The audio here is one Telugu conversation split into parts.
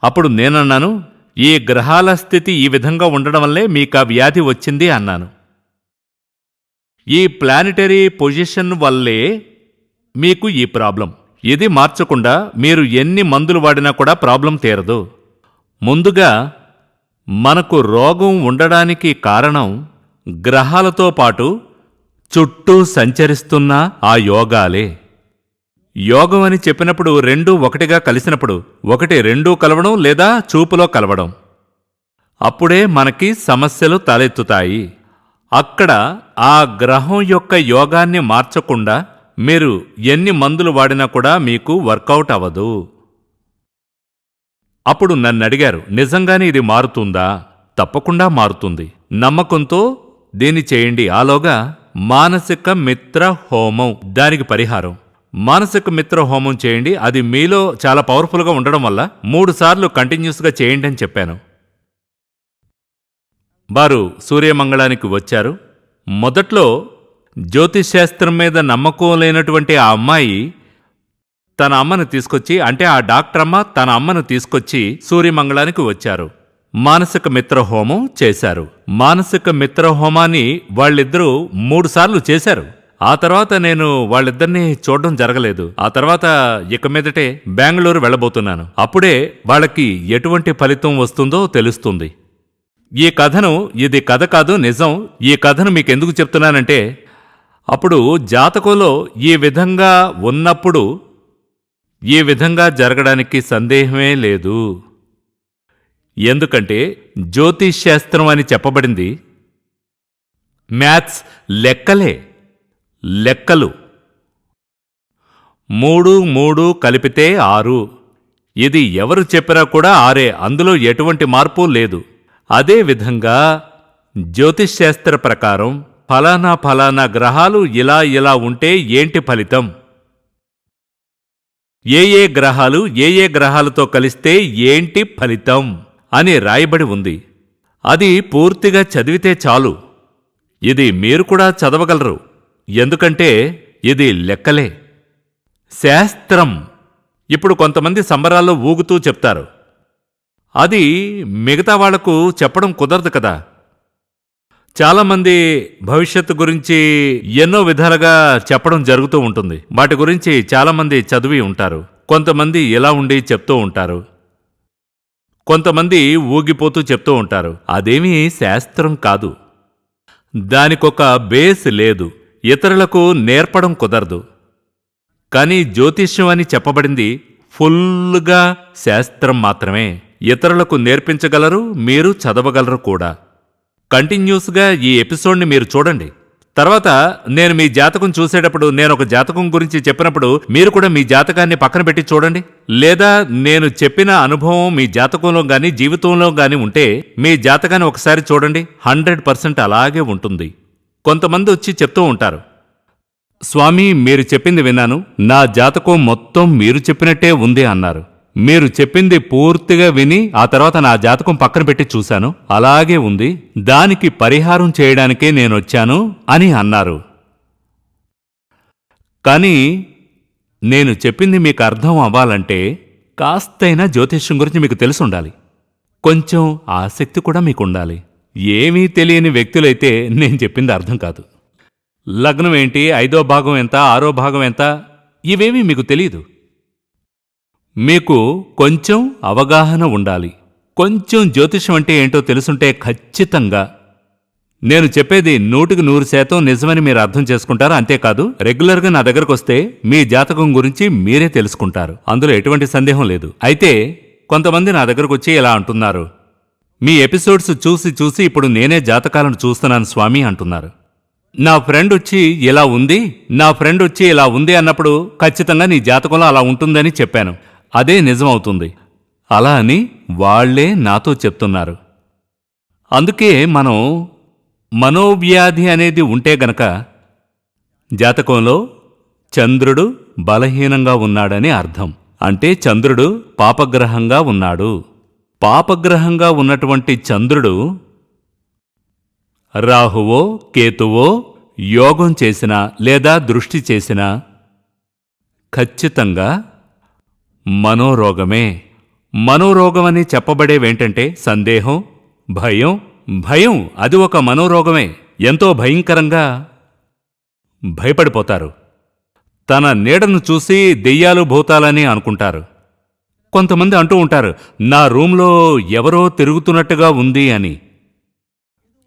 అప్పుడు నేనన్నాను, ఈ గ్రహాల స్థితి ఈ విధంగా ఉండడం వల్లే మీకు ఆ వ్యాధి వచ్చింది అన్నాను. ఈ ప్లానిటరీ పొజిషన్ వల్లే మీకు ఈ ప్రాబ్లం. ఇది మార్చకుండా మీరు ఎన్ని మందులు వాడినా కూడా ప్రాబ్లం తీరదు. ముందుగా మనకు రోగం ఉండడానికి కారణం గ్రహాలతో పాటు చుట్టూ సంచరిస్తున్న ఆ యోగాలే. యోగం అని చెప్పినప్పుడు రెండూ ఒకటిగా కలిసినప్పుడు, ఒకటి రెండూ కలవడం లేదా చూపులో కలవడం, అప్పుడే మనకి సమస్యలు తలెత్తుతాయి. అక్కడ ఆ గ్రహం యొక్క యోగాన్ని మార్చకుండా మీరు ఎన్ని మందులు వాడినా కూడా మీకు వర్కౌట్ అవ్వదు. అప్పుడు నన్నడిగారు, నిజంగానే ఇది మారుతుందా? తప్పకుండా మారుతుంది. నమ్మకంతో దీన్ని చేయండి. ఆలోగా మానసిక మిత్ర హోమం, దానికి పరిహారం మానసిక మిత్ర హోమం చేయండి. అది మీలో చాలా పవర్ఫుల్గా ఉండడం వల్ల 3 సార్లు కంటిన్యూస్గా చేయండి అని చెప్పాను. వారు సూర్యమంగళానికి వచ్చారు. మొదట్లో జ్యోతిశాస్త్రం మీద నమ్మకం లేనటువంటి ఆ అమ్మాయి తన అమ్మను తీసుకొచ్చి, అంటే ఆ డాక్టర్ అమ్మ తన అమ్మను తీసుకొచ్చి సూర్యమంగళానికి వచ్చారు. మానసిక మిత్రహోమం చేశారు. మానసిక మిత్రహోమాన్ని వాళ్ళిద్దరూ 3 సార్లు చేశారు. ఆ తర్వాత నేను వాళ్ళిద్దరినీ చూడడం జరగలేదు. ఆ తర్వాత ఇక మీదటే బెంగళూరు వెళ్ళబోతున్నాను. అప్పుడే వాళ్ళకి ఎటువంటి ఫలితం వస్తుందో తెలుస్తుంది. ఈ కథను, ఇది కథ కాదు, నిజం. ఈ కథను మీకెందుకు చెప్తున్నానంటే, అప్పుడు జాతకంలో ఈ విధంగా ఉన్నప్పుడు ఈ విధంగా జరగడానికి సందేహమే లేదు. ఎందుకంటే జ్యోతిష్శాస్త్రం అని చెప్పబడింది మ్యాథ్స్, లెక్కలే. లెక్కలు 3 3 కలిపితే 6. ఇది ఎవరు చెప్పినా కూడా 6. అందులో ఎటువంటి మార్పు లేదు. అదేవిధంగా జ్యోతిష్శాస్త్ర ప్రకారం ఫలానా ఫలానా గ్రహాలు ఇలా ఇలా ఉంటే ఏంటి ఫలితం, ఏ గ్రహాలు ఏ గ్రహాలతో కలిస్తే ఏంటి ఫలితం అని రాయబడి ఉంది. అది పూర్తిగా చదివితే చాలు. ఇది మీరు కూడా చదవగలరు. ఎందుకంటే ఇది లెక్కలే, శాస్త్రం. ఇప్పుడు కొంతమంది సంబరాల్లో ఊగుతూ చెప్తారు. అది మిగతా వాళ్లకు చెప్పడం కుదరదు కదా. చాలామంది భవిష్యత్తు గురించి ఎన్నో విధాలుగా చెప్పడం జరుగుతూ ఉంటుంది. వాటి గురించి చాలామంది చదివి ఉంటారు. కొంతమంది ఇలా ఉండి చెప్తూ ఉంటారు, కొంతమంది ఊగిపోతూ చెప్తూ ఉంటారు. అదేమీ శాస్త్రం కాదు. దానికొక బేస్ లేదు. ఇతరులకు నేర్పడం కుదరదు. కానీ జ్యోతిష్యం అని చెప్పబడింది ఫుల్గా శాస్త్రం మాత్రమే. ఇతరులకు నేర్పించగలరు, మీరు చదవగలరు కూడా. కంటిన్యూస్గా ఈ ఎపిసోడ్ని మీరు చూడండి. తర్వాత నేను మీ జాతకం చూసేటప్పుడు, నేను ఒక జాతకం గురించి చెప్పినప్పుడు మీరు కూడా మీ జాతకాన్ని పక్కన పెట్టి చూడండి. లేదా నేను చెప్పిన అనుభవం మీ జాతకంలో గాని జీవితంలో గాని ఉంటే మీ జాతకాన్ని ఒకసారి చూడండి. 100% అలాగే ఉంటుంది. కొంతమంది వచ్చి చెప్తూ ఉంటారు, స్వామి మీరు చెప్పింది విన్నాను, నా జాతకం మొత్తం మీరు చెప్పినట్టే ఉంది అన్నారు. మీరు చెప్పింది పూర్తిగా విని ఆ తర్వాత నా జాతకం పక్కన పెట్టి చూశాను, అలాగే ఉంది. దానికి పరిహారం చేయడానికే నేనొచ్చాను అని అన్నారు. కానీ నేను చెప్పింది మీకు అర్థం అవ్వాలంటే కాస్తైనా జ్యోతిష్యం గురించి మీకు తెలుసుండాలి. కొంచెం ఆసక్తి కూడా మీకుండాలి. ఏమీ తెలియని వ్యక్తులైతే నేను చెప్పింది అర్థం కాదు. లగ్నం ఏంటి, 5వ భాగం ఎంత, 6వ భాగం ఎంత, ఇవేమీ మీకు తెలీదు. మీకు కొంచెం అవగాహన ఉండాలి. కొంచెం జ్యోతిషం అంటే ఏంటో తెలుసుంటే ఖచ్చితంగా నేను చెప్పేది 100% నిజమని మీరు అర్థం చేసుకుంటారు. అంతేకాదు, రెగ్యులర్గా నా దగ్గరకు వస్తే మీ జాతకం గురించి మీరే తెలుసుకుంటారు. అందులో ఎటువంటి సందేహం లేదు. అయితే కొంతమంది నా దగ్గరకు వచ్చి ఇలా అంటున్నారు, మీ ఎపిసోడ్స్ చూసి చూసి ఇప్పుడు నేనే జాతకాలను చూస్తున్నాను స్వామి అంటున్నారు. నా ఫ్రెండ్ వచ్చి ఇలా ఉంది, నా ఫ్రెండ్ వచ్చి ఇలా ఉంది అన్నప్పుడు ఖచ్చితంగా నీ జాతకంలో అలా ఉంటుందని చెప్పాను. అదే నిజమవుతుంది. అలా అని వాళ్లే నాతో చెప్తున్నారు. అందుకే మనం మనోవ్యాధి అనేది ఉంటే గనక జాతకంలో చంద్రుడు బలహీనంగా ఉన్నాడని అర్థం. అంటే చంద్రుడు పాపగ్రహంగా ఉన్నాడు. పాపగ్రహంగా ఉన్నటువంటి చంద్రుడు రాహువో కేతువో యోగం చేసినా లేదా దృష్టి చేసినా ఖచ్చితంగా మనోరోగమే. మనోరోగమని చెప్పబడేవేంటంటే సందేహం, భయం. భయం అది ఒక మనోరోగమే. ఎంతో భయంకరంగా భయపడిపోతారు. తన నీడను చూసి దెయ్యాలు భూతాలని అనుకుంటారు. కొంతమంది అంటూ ఉంటారు, నా రూంలో ఎవరో తిరుగుతున్నట్టుగా ఉంది అని,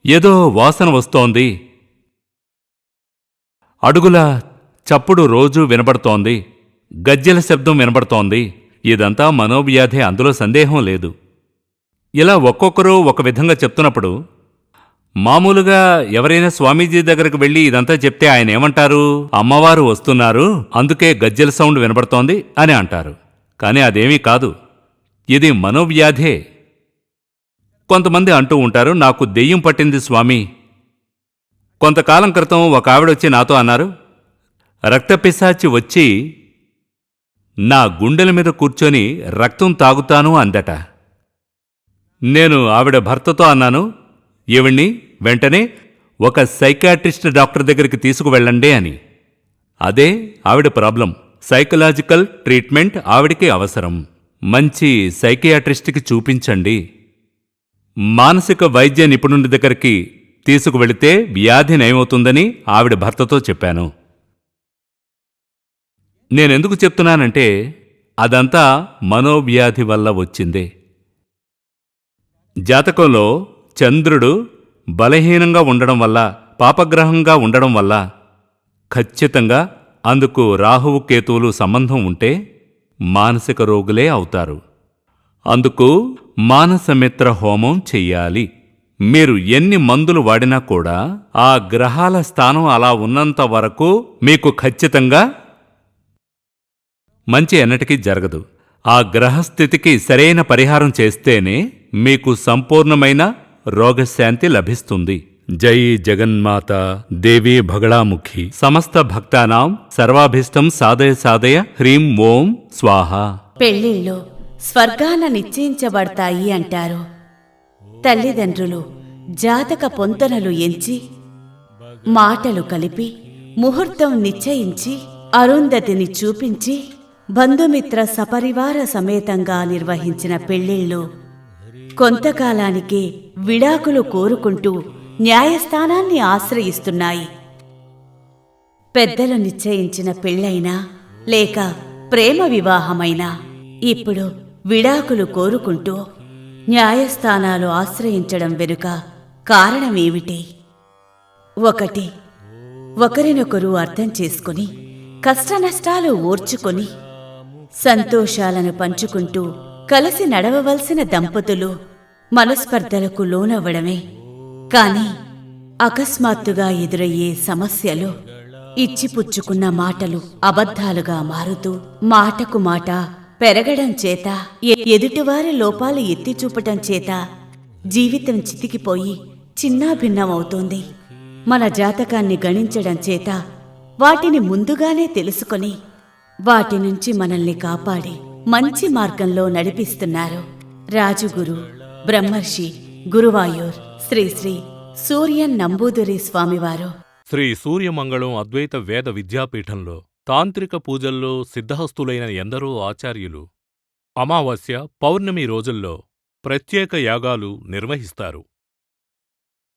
ఏదో వాసన వస్తోంది, అడుగుల చప్పుడు రోజూ వినబడుతోంది, గజ్జెల శబ్దం వినబడుతోంది. ఇదంతా మనోవ్యాధి, అందులో సందేహం లేదు. ఇలా ఒక్కొక్కరు ఒక విధంగా చెప్తున్నప్పుడు మామూలుగా ఎవరైనా స్వామీజీ దగ్గరకు వెళ్ళి ఇదంతా చెప్తే ఆయన ఏమంటారు? అమ్మవారు వస్తున్నారు, అందుకే గజ్జెల సౌండ్ వినబడుతోంది అని అంటారు. కానీ అదేమీ కాదు, ఇది మనోవ్యాధే. కొంతమంది అంటూ ఉంటారు, నాకు దెయ్యం పట్టింది స్వామి. కొంతకాలం క్రితం ఒక ఆవిడొచ్చి నాతో అన్నారు, రక్తపిశాచి వచ్చి నా గుండెల మీద కూర్చొని రక్తం తాగుతాను అందట. నేను ఆవిడ భర్తతో అన్నాను, ఈవిడ్ని వెంటనే ఒక సైకాట్రిస్ట్ డాక్టర్ దగ్గరికి తీసుకువెళ్ళండి అని. అదే ఆవిడ ప్రాబ్లం. సైకలాజికల్ ట్రీట్మెంట్ ఆవిడికి అవసరం. మంచి సైకియాట్రిస్ట్కి చూపించండి, మానసిక వైద్య నిపుణుడి దగ్గరికి తీసుకువెళితే వ్యాధి నయమవుతుందని ఆవిడ భర్తతో చెప్పాను. నేనెందుకు చెప్తున్నానంటే అదంతా మనోవ్యాధి వల్ల వచ్చిందే. జాతకంలో చంద్రుడు బలహీనంగా ఉండడం వల్ల, పాపగ్రహంగా ఉండడం వల్ల ఖచ్చితంగా అందుకు రాహువు కేతువులు సంబంధం ఉంటే మానసిక రోగులే అవుతారు. అందుకు మానసమిత్ర హోమం చెయ్యాలి. మీరు ఎన్ని మందులు వాడినా కూడా ఆ గ్రహాల స్థానం అలా ఉన్నంత వరకు మీకు ఖచ్చితంగా మంచి ఎన్నటికీ జరగదు. ఆ గ్రహస్థితికి సరైన పరిహారం చేస్తేనే మీకు సంపూర్ణమైన రోగశాంతి లభిస్తుంది. జై జగన్మాత దేవీ బగళాముఖి. సమస్త భక్తానాం సర్వాభీష్టం సాధయ సాధయ హ్రీం ఓం స్వాహ. పెళ్ళిళ్ళు స్వర్గాన నిశ్చయించబడతాయి అంటారు. తల్లిదండ్రులు జాతక పొంతనలు ఎంచి, మాటలు కలిపి, ముహూర్తం నిశ్చయించి, అరుంధతిని చూపించి, బంధుమిత్ర సపరివార సమేతంగా నిర్వహించిన పెళ్ళిళ్ళు కొంతకాలానికే విడాకులు కోరుకుంటూ న్యాయస్థానాన్ని ఆశ్రయిస్తున్నాయి. పెద్దలు నిశ్చయించిన పెళ్ళైనా లేక ప్రేమ వివాహమైనా ఇప్పుడు విడాకులు కోరుకుంటూ న్యాయస్థానాలు ఆశ్రయించడం వెనుక కారణమేమిటి? ఒకటి, ఒకరినొకరు అర్థం చేసుకుని, కష్టనష్టాలు ఓర్చుకొని, సంతోషాలను పంచుకుంటూ కలిసి నడవవలసిన దంపతులు మనస్పర్ధలకు లోనవ్వడమే. కాని అకస్మాత్తుగా ఎదురయ్యే సమస్యలు, ఇచ్చిపుచ్చుకున్న మాటలు అబద్ధాలుగా మారుతూ, మాటకు మాట పెరగడం చేత, ఎదుటివారి లోపాలు ఎత్తిచూపటం చేత జీవితం చితికిపోయి చిన్నాభిన్నమవుతోంది. మన జాతకాన్ని గణించడం చేత వాటిని ముందుగానే తెలుసుకొని వాటి నుంచి మనల్ని కాపాడి మంచి మార్గంలో నడిపిస్తున్నారు రాజుగురు బ్రహ్మర్షి గురువాయూర్ శ్రీ శ్రీ సూర్యన్ నంబూదురి స్వామివారు. శ్రీ సూర్యమంగళం అద్వైత వేద విద్యాపీఠంలో తాంత్రిక పూజల్లో సిద్ధహస్తులైన ఎందరో ఆచార్యులు అమావాస్య, పౌర్ణమి రోజుల్లో ప్రత్యేక యాగాలు నిర్వహిస్తారు.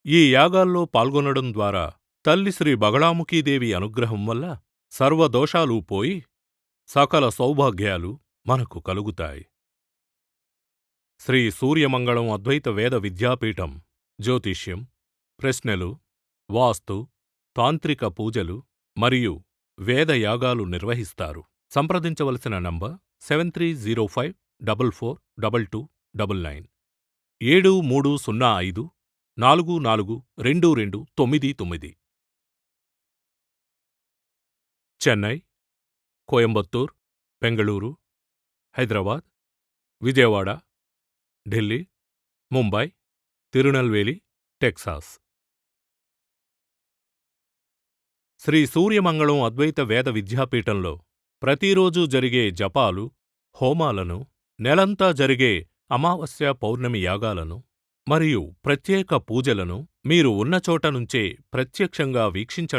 ఈ యాగాల్లో పాల్గొనడం ద్వారా తల్లి శ్రీ బగళాముఖీదేవి అనుగ్రహం వల్ల సర్వదోషాలూ పోయి సకల సౌభాగ్యాలు మనకు కలుగుతాయి. శ్రీ సూర్యమంగళం అద్వైత వేద విద్యాపీఠం జ్యోతిష్యం, ప్రశ్నలు, వాస్తు, తాంత్రిక పూజలు మరియు వేదయాగాలు నిర్వహిస్తారు. సంప్రదించవలసిన నంబర్ 7305442299 7305442299. చెన్నై, కోయంబత్తూర్, బెంగళూరు, హైదరాబాద్, విజయవాడ, ఢిల్లీ, ముంబై, తిరునల్వేలి, టెక్సాస్. శ్రీ సూర్యమంగళం అద్వైత వేద విద్యాపీఠంలో ప్రతిరోజూ జరిగే జపాలు, హోమాలను, నెలంతా జరిగే అమావాస్య, పౌర్ణమి యాగాలను మరియు ప్రత్యేక పూజలను మీరు ఉన్న చోట నుంచే ప్రత్యక్షంగా వీక్షించ